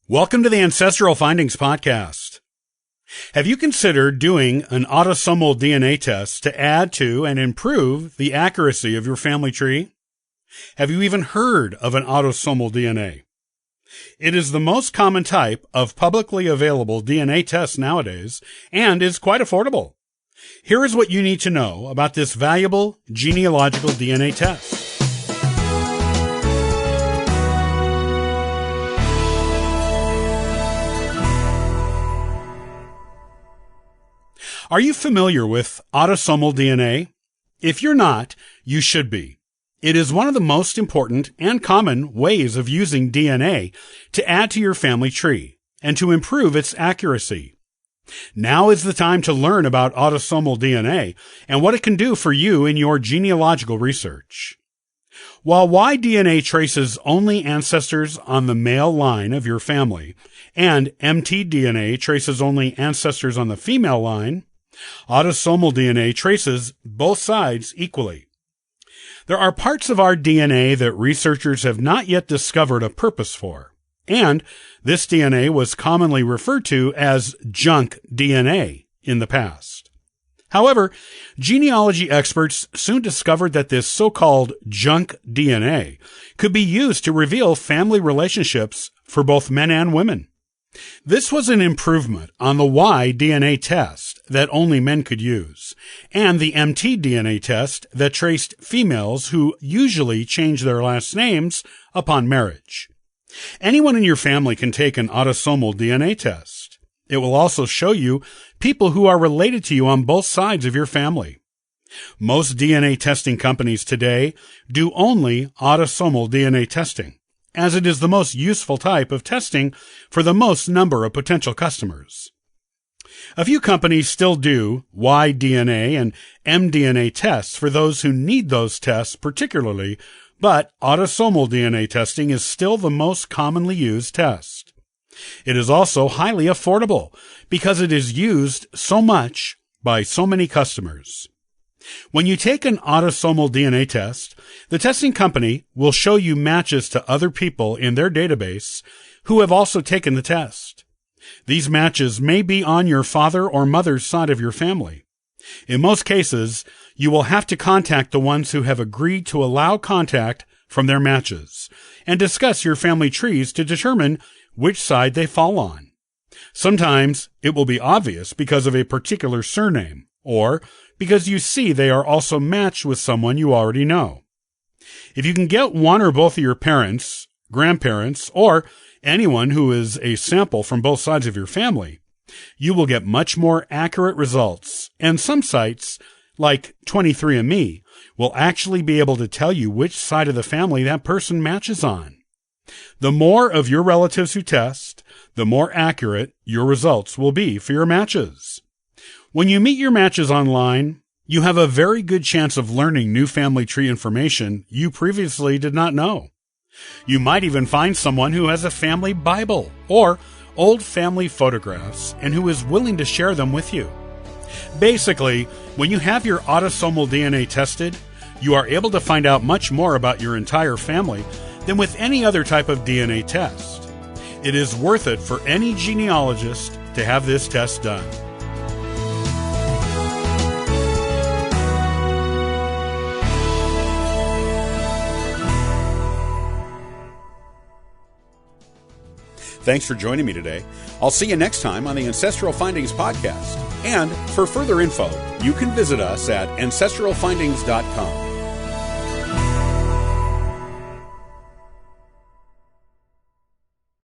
Welcome to the Ancestral Findings Podcast. Have you considered doing an autosomal DNA test to add to and improve the accuracy of your family tree? Have you even heard of an autosomal DNA? It is the most common type of publicly available DNA test nowadays and is quite affordable. Here is what you need to know about this valuable genealogical DNA test. Are you familiar with autosomal DNA? If you're not, you should be. It is one of the most important and common ways of using DNA to add to your family tree and to improve its accuracy. Now is the time to learn about autosomal DNA and what it can do for you in your genealogical research. While Y-DNA traces only ancestors on the male line of your family, and mtDNA traces only ancestors on the female line, autosomal DNA traces both sides equally. There are parts of our DNA that researchers have not yet discovered a purpose for, and this DNA was commonly referred to as junk DNA in the past. However, genealogy experts soon discovered that this so-called junk DNA could be used to reveal family relationships for both men and women. This was an improvement on the Y-DNA test that only men could use, and the mtDNA test that traced females who usually change their last names upon marriage. Anyone in your family can take an autosomal DNA test. It will also show you people who are related to you on both sides of your family. Most DNA testing companies today do only autosomal DNA testing, as it is the most useful type of testing for the most number of potential customers. A few companies still do Y-DNA and mDNA tests for those who need those tests particularly, but autosomal DNA testing is still the most commonly used test. It is also highly affordable because it is used so much by so many customers. When you take an autosomal DNA test, the testing company will show you matches to other people in their database who have also taken the test. These matches may be on your father or mother's side of your family. In most cases, you will have to contact the ones who have agreed to allow contact from their matches and discuss your family trees to determine which side they fall on. Sometimes it will be obvious because of a particular surname, or because you see they are also matched with someone you already know. If you can get one or both of your parents, grandparents, or anyone who is a sample from both sides of your family, you will get much more accurate results, and some sites, like 23andMe, will actually be able to tell you which side of the family that person matches on. The more of your relatives who test, the more accurate your results will be for your matches. When you meet your matches online, you have a very good chance of learning new family tree information you previously did not know. You might even find someone who has a family Bible or old family photographs and who is willing to share them with you. Basically, when you have your autosomal DNA tested, you are able to find out much more about your entire family than with any other type of DNA test. It is worth it for any genealogist to have this test done. Thanks for joining me today. I'll see you next time on the Ancestral Findings Podcast. And for further info, you can visit us at ancestralfindings.com.